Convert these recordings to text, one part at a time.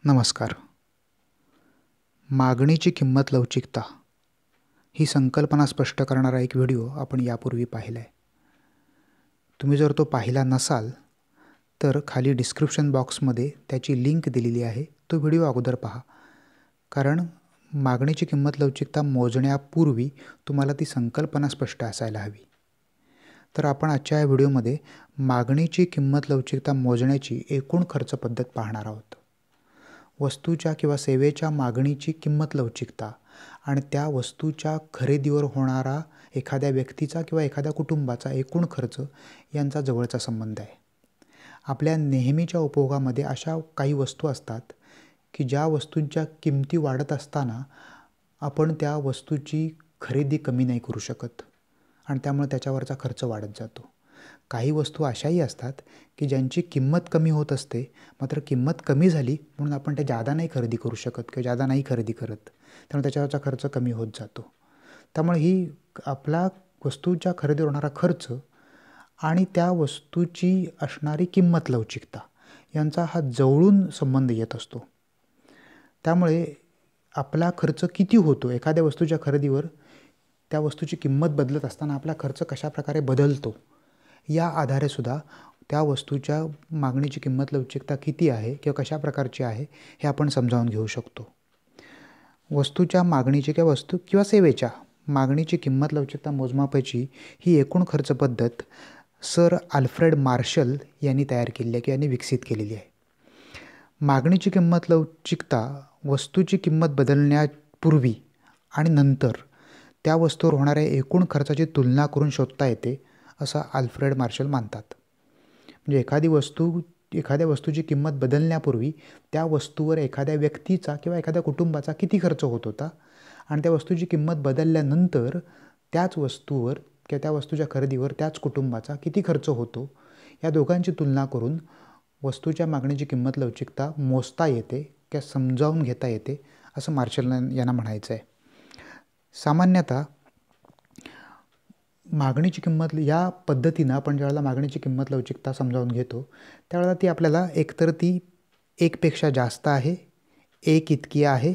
नमस्कार. मागणीची किंमत लवचिकता ही संकल्पना स्पष्ट करणारा एक व्हिडिओ आपण यापूर्वी पाहिला आहे. तुम्ही जर तो पाहिला नसाल तर खाली डिस्क्रिप्शन बॉक्समध्ये त्याची लिंक दिलेली आहे. तो व्हिडिओ अगोदर पहा, कारण मागणीची किंमत लवचिकता मोजण्यापूर्वी तुम्हाला ती संकल्पना स्पष्ट असायला हवी. तर आपण आजच्या या व्हिडिओमध्ये मागणीची किंमत लवचिकता मोजण्याची एकूण खर्च पद्धत पाहणार आहोत. वस्तूच्या किंवा सेवेच्या मागणीची किंमत लवचिकता आणि त्या वस्तूच्या खरेदीवर होणारा एखाद्या व्यक्तीचा किंवा एखाद्या कुटुंबाचा एकूण खर्च यांचा जवळचा संबंध आहे. आपल्या नेहमीच्या उपभोगामध्ये अशा काही वस्तू असतात की ज्या वस्तूंच्या किमती वाढत असताना आपण त्या वस्तूची खरेदी कमी नाही करू शकत आणि त्यामुळे त्याच्यावरचा खर्च वाढत जातो. काही वस्तू अशाही असतात की ज्यांची किंमत कमी होत असते, मात्र किंमत कमी झाली म्हणून आपण त्या जादा नाही खरेदी करू शकत किंवा जादा नाही खरेदी करत, त्यामुळे त्याच्यावरचा खर्च कमी होत जातो. त्यामुळे ही आपला वस्तूच्या खरेदीवर होणारा खर्च आणि त्या वस्तूची असणारी किंमत लवचिकता यांचा हा जवळून संबंध येत असतो. त्यामुळे आपला खर्च किती होतो एखाद्या वस्तूच्या खरेदीवर, त्या वस्तूची किंमत बदलत असताना आपला खर्च कशाप्रकारे बदलतो या आधारे सुद्धा त्या वस्तूच्या मागणीची किंमत लवचिकता किती आहे किंवा कशा प्रकारची आहे हे आपण समजावून घेऊ शकतो. वस्तूच्या मागणीची किंवा सेवेच्या मागणीची किंमत लवचिकता मोजमापाची ही एकूण खर्च पद्धत सर अल्फ्रेड मार्शल यांनी तयार केली आहे किंवा यांनी विकसित केलेली आहे. मागणीची किंमत लवचिकता वस्तूची किंमत बदलण्यापूर्वी आणि नंतर त्या वस्तूवर होणाऱ्या एकूण खर्चाची तुलना करून शोधता येते असं अल्फ्रेड मार्शल मानतात. म्हणजे एखाद्या वस्तूची किंमत बदलण्यापूर्वी त्या वस्तूवर एखाद्या व्यक्तीचा किंवा एखाद्या कुटुंबाचा किती खर्च होत होता आणि त्या वस्तूची किंमत बदलल्यानंतर त्याच वस्तूवर किंवा त्या वस्तूच्या खरेदीवर त्याच कुटुंबाचा किती खर्च होतो, या दोघांची तुलना करून वस्तूच्या मागणीची किंमत लवचिकता मोजता येते किंवा समजावून घेता येते असं मार्शल यांना म्हणायचं आहे. सामान्यतः मागणीची किंमत या पद्धतीनं आपण ज्यावेळेला मागणीची किंमत लवचिकता समजावून घेतो त्यावेळेला ती आपल्याला एकतर ती एकपेक्षा जास्त आहे, एक इतकी आहे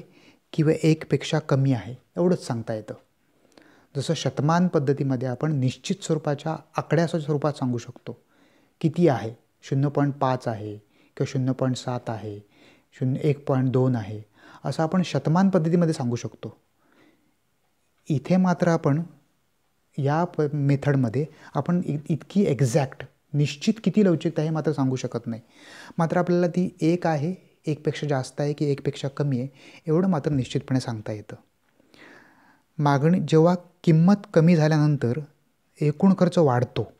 किंवा एकपेक्षा कमी आहे एवढंच सांगता येतं. जसं शतमान पद्धतीमध्ये आपण निश्चित स्वरूपाच्या आकड्याच्या स्वरूपात सांगू शकतो किती आहे, 0.5 आहे किंवा 0.7 आहे, 1.2 आहे असं आपण शतमान पद्धतीमध्ये सांगू शकतो. इथे मात्र आपण या मेथडमध्ये आपण इतकी एक्झॅक्ट निश्चित किती लवचिकता हे मात्र सांगू शकत नाही. मात्र आपल्याला ती एक आहे, एकपेक्षा जास्त आहे की एकपेक्षा कमी आहे एवढं मात्र निश्चितपणे सांगता येतं. जेव्हा किंमत कमी झाल्यानंतर एकूण खर्च वाढतो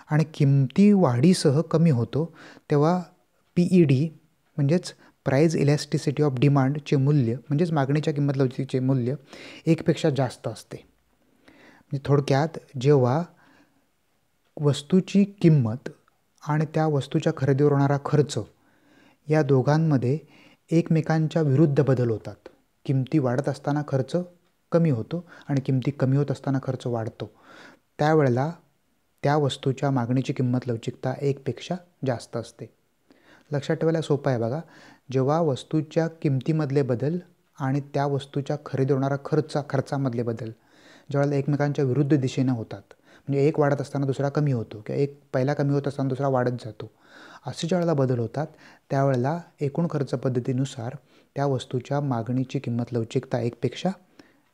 आणि किमती वाढीसह कमी होतो तेव्हा PED म्हणजेच प्राईज इलॅस्टिसिटी ऑफ डिमांडचे मूल्य म्हणजेच मागणीच्या किंमत लवचिकतेचे मूल्य एकपेक्षा जास्त असते. म्हणजे थोडक्यात जेव्हा वस्तूची किंमत आणि त्या वस्तूच्या खरेदीवर होणारा खर्च या दोघांमध्ये एकमेकांच्या विरुद्ध बदल होतात. किमती वाढत असताना खर्च कमी होतो आणि किमती कमी होत असताना खर्च वाढतो. त्यावेळेला त्या वस्तूच्या मागणीची किंमत लवचिकता एकपेक्षा जास्त असते. लक्षात ठेवायला सोपं आहे बघा. जेव्हा वस्तूच्या किमतीमधले बदल आणि त्या वस्तूच्या खरेदीवर होणारा खर्चामधले बदल ज्यावेळेला एकमेकांच्या विरुद्ध दिशेनं होतात, म्हणजे एक वाढत असताना दुसरा कमी होतो किंवा एक पहिला कमी होत असताना दुसरा वाढत जातो, असे ज्यावेळेला बदल होतात त्यावेळेला एकूण खर्च पद्धतीनुसार त्या वस्तूच्या मागणीची किंमत लवचिकता एकपेक्षा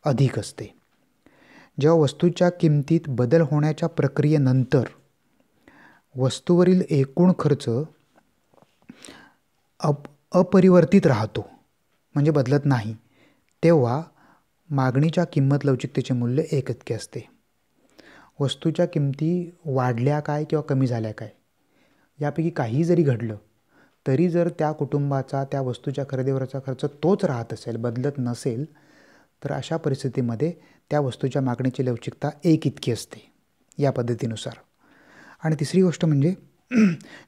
अधिक असते. जेव्हा वस्तूच्या किमतीत बदल होण्याच्या प्रक्रियेनंतर वस्तूवरील एकूण खर्च अपरिवर्तित राहतो म्हणजे बदलत नाही, तेव्हा मागणीच्या किंमत लवचिकतेचे मूल्य एक इतके असते. वस्तूच्या किमती वाढल्या काय किंवा कमी झाल्या काय यापैकी काही जरी घडलं तरी जर त्या कुटुंबाचा त्या वस्तूच्या खरेदीवरचा खर्च तोच राहत असेल, बदलत नसेल, तर अशा परिस्थितीमध्ये त्या वस्तूच्या मागणीची लवचिकता एक इतकी असते या पद्धतीनुसार. आणि तिसरी गोष्ट म्हणजे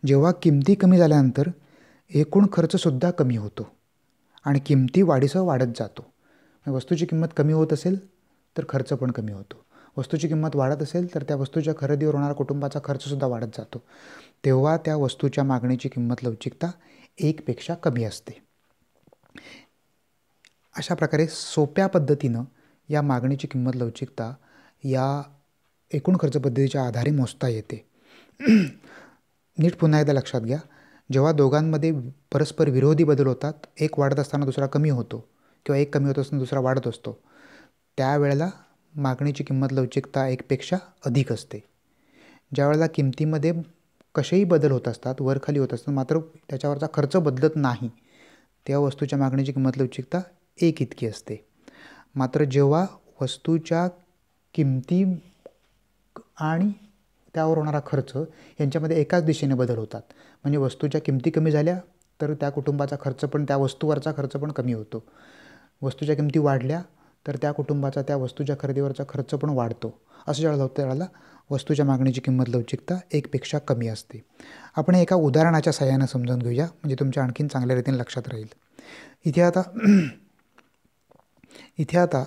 जेव्हा किमती कमी झाल्यानंतर एकूण खर्चसुद्धा कमी होतो आणि किमती वाढीसह वाढत जातो. वस्तूची किंमत कमी होत असेल तर खर्च पण कमी होतो, वस्तूची किंमत वाढत असेल तर त्या वस्तूच्या खरेदीवर होणारा कुटुंबाचा खर्चसुद्धा वाढत जातो. तेव्हा त्या वस्तूच्या मागणीची किंमत लवचिकता एकपेक्षा कमी असते. अशा प्रकारे सोप्या पद्धतीनं या मागणीची किंमत लवचिकता या एकूण खर्च पद्धतीच्या आधारे मोजता येते. नीट पुन्हा एकदा लक्षात घ्या, जेव्हा दोघांमध्ये परस्पर विरोधी बदल होतात, एक वाढत असताना दुसरा कमी होतो किंवा एक कमी होत असताना दुसरा वाढत असतो, त्यावेळेला मागणीची किंमत लवचिकता एकपेक्षा अधिक असते. ज्यावेळेला किमतीमध्ये कसेही बदल होत असतात, वरखाली होत असतात, मात्र त्याच्यावरचा खर्च बदलत नाही, तेव्हा वस्तूच्या मागणीची किंमत लवचिकता एक इतकी असते. मात्र जेव्हा वस्तूच्या किमती आणि त्यावर होणारा खर्च यांच्यामध्ये एकाच दिशेने बदल होतात, म्हणजे वस्तूच्या किमती कमी झाल्या तर त्या कुटुंबाचा खर्च पण, त्या वस्तूवरचा खर्च पण कमी होतो. वस्तूच्या किमती वाढल्या तर त्या कुटुंबाचा त्या वस्तूच्या खरेदीवरचा खर्च पण वाढतो. असं ज्यावेळेला होतं त्यावेळेला वस्तूच्या मागणीची किंमत लवचिकता एकपेक्षा कमी असते. आपण एका उदाहरणाच्या साहाय्यानं समजावून घेऊया, म्हणजे तुमच्या आणखीन चांगल्या रीतीने लक्षात राहील. इथे आता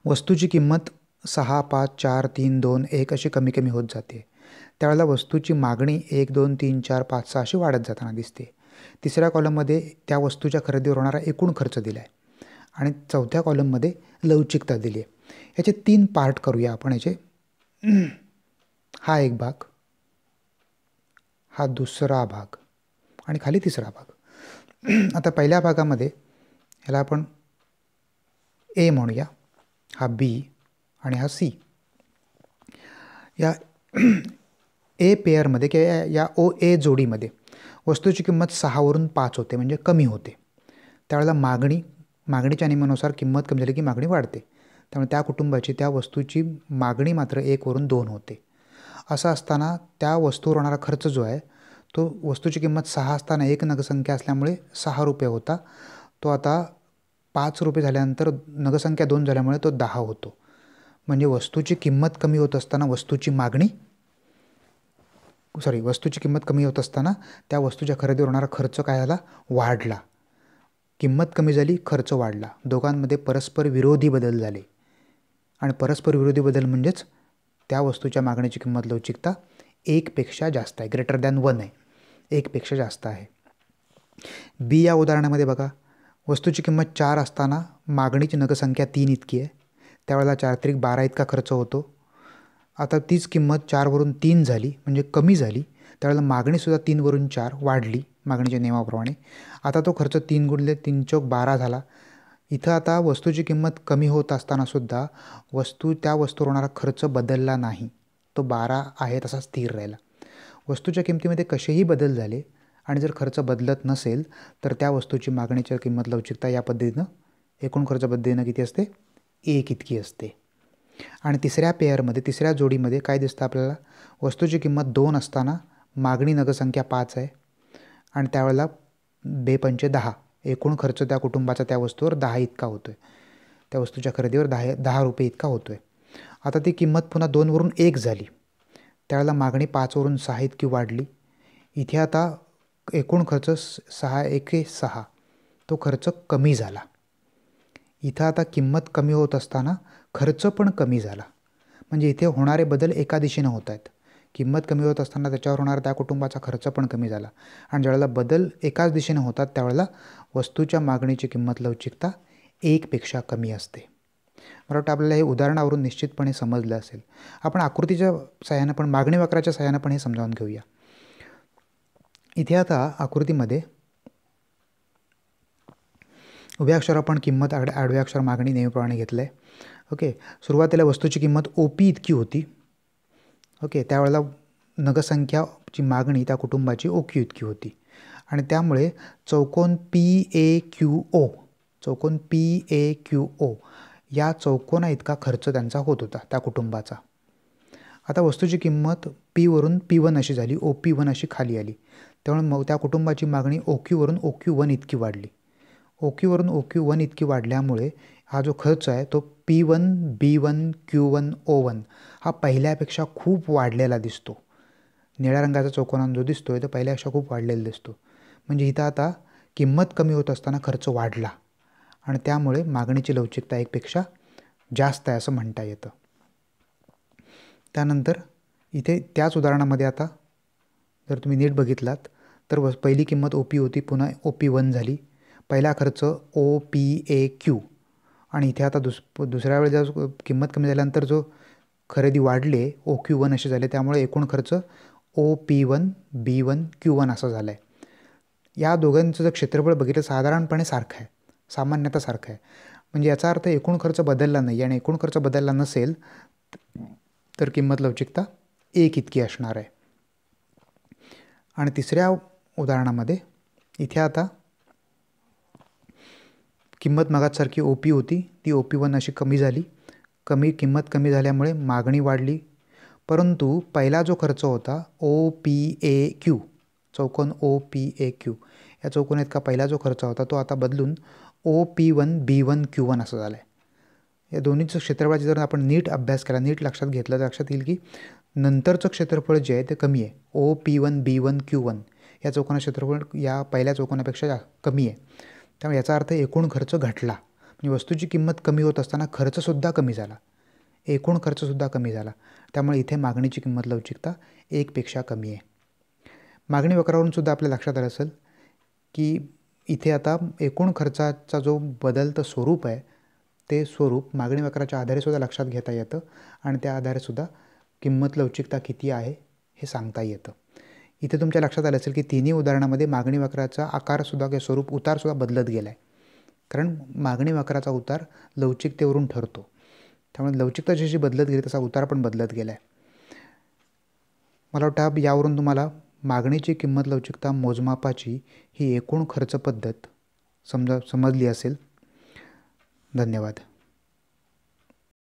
वस्तूची किंमत 6, 5, 4, 3, 2, 1 अशी कमी कमी होत जाते. त्यावेळेला वस्तूची मागणी 1, 2, 3, 4, 5, 6 अशी वाढत जाताना दिसते. तिसऱ्या कॉलममध्ये त्या वस्तूच्या खरेदीवर होणारा एकूण खर्च दिला आहे आणि चौथ्या कॉलममध्ये लवचिकता दिली आहे. याचे 3 पार्ट करूया आपण. याचे हा एक भाग, हा दुसरा भाग आणि खाली तिसरा भाग. आता पहिल्या भागामध्ये ह्याला आपण ए म्हणूया, हा बी आणि हा सी. या ए पेअरमध्ये किंवा या ए जोडीमध्ये वस्तूची किंमत 6 वरून 5 होते, म्हणजे कमी होते. त्यावेळेला मागणीच्या नियमानुसार किंमत कमी झाली की मागणी वाढते. त्यामुळे त्या कुटुंबाची त्या वस्तूची मागणी मात्र 1 वरून 2 होते. असं असताना त्या वस्तूवर होणारा खर्च जो आहे तो वस्तूची किंमत 6 असताना एक नगसंख्या असल्यामुळे 6 रुपये होता, तो आता 5 रुपये झाल्यानंतर नगसंख्या 2 झाल्यामुळे तो 10 होतो. म्हणजे वस्तूची किंमत कमी होत असताना वस्तूची किंमत कमी होत असताना त्या वस्तूच्या खरेदीवर होणारा खर्च काय झाला, वाढला. किंमत कमी झाली, खर्च वाढला. दोघांमध्ये परस्पर विरोधी बदल झाले आणि परस्पर विरोधी बदल म्हणजेच त्या वस्तूच्या मागणीची किंमत लवचिकता 1 पेक्षा जास्त आहे, ग्रेटर दॅन 1 आहे, 1 पेक्षा जास्त आहे. बी या उदाहरणामध्ये बघा, वस्तूची किंमत 4 असताना मागणीची नगसंख्या 3 इतकी आहे. त्यावेळेला 4 त्रिक 12 इतका खर्च होतो. आता तीच किंमत 4 वरून 3 झाली, म्हणजे कमी झाली. त्यावेळेला मागणीसुद्धा 3 वरून 4 वाढली मागणीच्या नियमाप्रमाणे. आता तो खर्च 3 गुणिले 3 चौक 12 झाला. इथं आता वस्तूची किंमत कमी होत असतानासुद्धा त्या वस्तूवर होणारा खर्च बदलला नाही, तो 12 आहे तसा स्थिर राहिला. वस्तूच्या किमतीमध्ये कसेही बदल झाले आणि जर खर्च बदलत नसेल तर त्या वस्तूची मागणीच्या किंमत लवचिकता या पद्धतीनं एकूण खर्च पद्धतीनं किती असते, 1 इतकी असते. आणि तिसऱ्या जोडीमध्ये काय दिसतं आपल्याला, वस्तूची किंमत 2 असताना मागणी नगसंख्या 5 आहे आणि त्यावेळेला 2 पंचे 10, एकूण खर्च त्या कुटुंबाचा त्या वस्तूवर 10 इतका होतो आहे, त्या वस्तूच्या खरेदीवर 10 रुपये इतका होतो आहे. आता ती किंमत पुन्हा 2 वरून 1 झाली, त्यावेळेला मागणी 5 वरून 6 इतकी वाढली. इथे आता एकूण खर्च 6 एके 6, तो खर्च कमी झाला. इथं आता किंमत कमी होत असताना खर्च पण कमी झाला, म्हणजे इथे होणारे बदल एका दिशेनं होत आहेत. किंमत कमी होत असताना त्याच्यावर होणारा त्या कुटुंबाचा खर्च पण कमी झाला आणि ज्यावेळेला बदल एकाच दिशेनं होतात त्यावेळेला वस्तूच्या मागणीची किंमत लवचिकता 1 पेक्षा कमी असते. मला वाटतं आपल्याला हे उदाहरणावरून निश्चितपणे समजलं असेल. आपण आकृतीच्या साहाय्यानं पण, मागणी वक्राच्या साहाय्यानं पण हे समजावून घेऊया. इथे आता आकृतीमध्ये उभ्या अक्षर आपण किंमत, आडव्या अक्षर मागणी नेहमीप्रमाणे घेतलं आहे. ओके, सुरुवातीला वस्तूची किंमत OP इतकी होती. ओके, त्यावेळेला नगसंख्याची मागणी त्या कुटुंबाची OQ इतकी होती आणि त्यामुळे चौकोन PAQO या चौकोना इतका खर्च त्यांचा होत होता त्या कुटुंबाचा. आता वस्तूची किंमत P वरून P1 अशी झाली, OP1 अशी खाली आली. त्यामुळे मग त्या कुटुंबाची मागणी OQ वरून OQ1 इतकी वाढली. OQ वरून OQ1 इतकी वाढल्यामुळे हा जो खर्च आहे तो P1, B1, Q1, O1 हा पहिल्यापेक्षा खूप वाढलेला दिसतो. निळ्या रंगाचा चौकोन जो दिसतोय तो पहिल्यापेक्षा खूप वाढलेला दिसतो. म्हणजे इथं आता किंमत कमी होत असताना खर्च वाढला आणि त्यामुळे मागणीची लवचिकता 1 पेक्षा जास्त आहे असं म्हणता येतं. त्यानंतर इथे त्याच उदाहरणामध्ये आता जर तुम्ही नीट बघितलात तर पहिली किंमत OP होती, पुन्हा OP1 झाली. पहिला खर्च OPAQ आणि इथे आता दुसऱ्या वेळेला किंमत कमी झाल्यानंतर जो खरेदी वाढले OQ1 असे झाले, त्यामुळे एकूण खर्च OP1 B1 Q1 असं झालं आहे. या दोघांचं जर क्षेत्रफळ बघितलं साधारणपणे सारखं आहे, सामान्यतः सारखं आहे. म्हणजे याचा अर्थ एकूण खर्च बदलला नाही आणि एकूण खर्च बदलला नसेल तर किंमत लवचिकता 1 इतकी असणार आहे. आणि तिसऱ्या उदाहरणामध्ये इथे आता किंमत मगासारखी OP होती, ती OP1 अशी कमी झाली. किंमत कमी झाल्यामुळे मागणी वाढली, परंतु पहिला जो खर्च होता OPAQ, चौकोन OPAQ या चौकोनात पहिला जो खर्च होता तो आता बदलून OP1 B1 Q1 असं झालं आहे. या दोन्हीचं क्षेत्रफळाचा जर आपण नीट अभ्यास केला, नीट लक्षात घेतलं तर लक्षात येईल की नंतरचं क्षेत्रफळ जे आहे ते कमी आहे. OP1 B1 Q1 या चौकोनाचं क्षेत्रफळ या पहिल्या चौकोनापेक्षा कमी आहे. त्यामुळे याचा अर्थ एकूण खर्च घटला. म्हणजे वस्तूची किंमत कमी होत असताना खर्चसुद्धा कमी झाला, एकूण खर्चसुद्धा कमी झाला. त्यामुळे इथे मागणीची किंमत लवचिकता 1 पेक्षा कमी आहे. मागणी वक्रावरून सुद्धा आपल्या लक्षात आलं असेल की इथे आता एकूण खर्चाचा जो बदलतं स्वरूप आहे ते स्वरूप मागणी वक्राच्या आधारे सुद्धा लक्षात घेता येतं आणि त्या आधारे सुद्धा किंमत लवचिकता किती आहे हे सांगता येतं. इथे तुमच्या लक्षात आलं असेल की तिन्ही उदाहरणामध्ये मागणी वक्राचा आकारसुद्धा किंवा स्वरूप उतारसुद्धा बदलत गेला आहे, कारण मागणी वक्राचा उतार लवचिकतेवरून ठरतो. त्यामुळे लवचिकता जशी बदलत गेली तसा उतार पण बदलत गेला आहे. मला वाटतं यावरून तुम्हाला मागणीची किंमत लवचिकता मोजमापाची ही एकूण खर्च पद्धत समजली असेल. धन्यवाद.